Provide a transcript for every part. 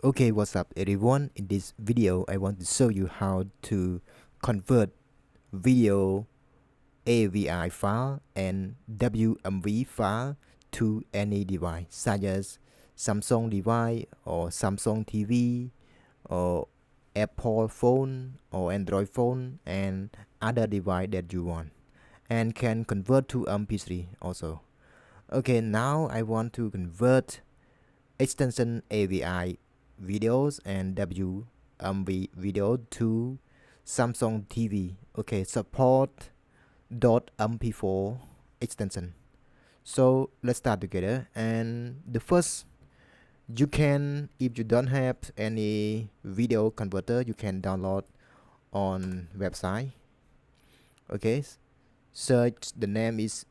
Okay, what's up everyone? In this video, I want to show you how to convert video AVI file and WMV file to any device, such as Samsung device or Samsung TV or Apple phone or Android phone and other device that you want, and can convert to MP3 also. Okay, now I want to convert extension AVI videos and WMV video to Samsung TV. Okay, support .mp4 extension. So let's start together. And the first, you can, if you don't have any video converter, you can download on website. Okay, search the name is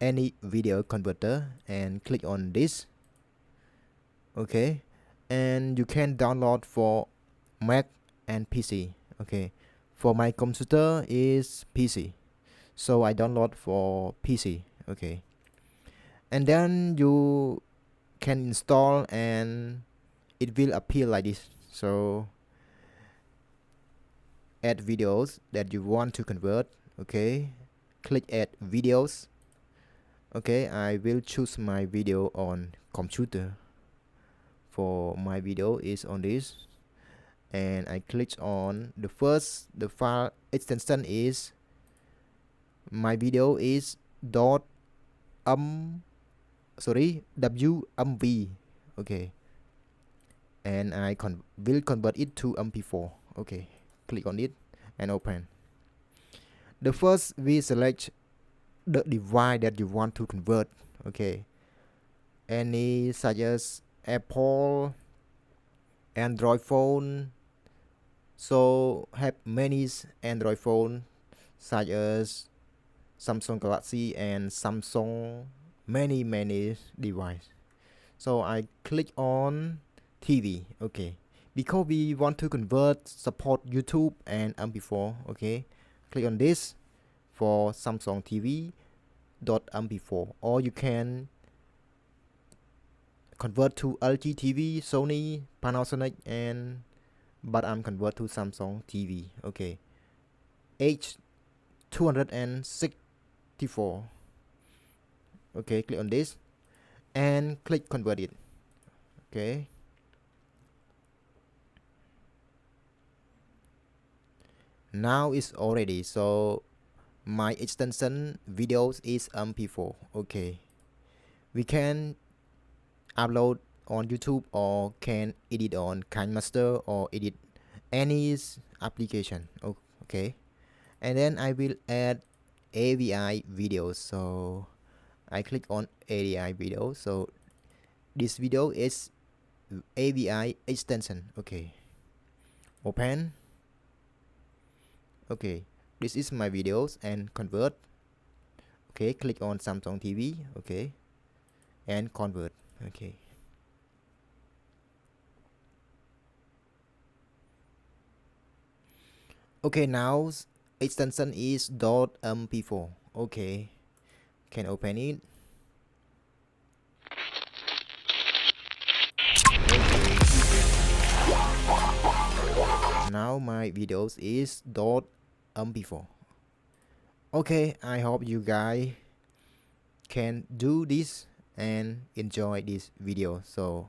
any video converter and click on this. Okay, and you can download for Mac and PC. Okay, for my computer is PC, so I download for PC. Okay, and then you can install and it will appear like this. So add videos that you want to convert. Okay, click add videos. Okay, I will choose my video on computer. For my video is on this, and I click on the file extension is my video is WMV. Okay, and I will convert it to MP4. Okay, click on it and open. The first, we select the device that you want to convert. Okay, any such as Apple, Android phone. So have many Android phone such as Samsung Galaxy and Samsung many device. So I click on TV. Okay, because we want to convert support YouTube and MP4. Okay, click on this for Samsung TV .mp4, or you can convert to LG TV, Sony, Panasonic, and but I'm convert to Samsung TV. Okay, H264. Okay, click on this and click convert it. Okay, now it's already, so my extension videos is MP4. Okay, we can upload on YouTube or can edit on KineMaster or edit any application. Okay, and then I will add AVI videos. So I click on AVI video. So this video is AVI extension. Okay, open. Okay, this is my videos and convert. Okay, click on Samsung TV. Okay, and convert. Okay, okay, now extension is .mp4. Okay, can open it. Okay, now my videos is .mp4. Okay, I hope you guys can do this and enjoy this video. So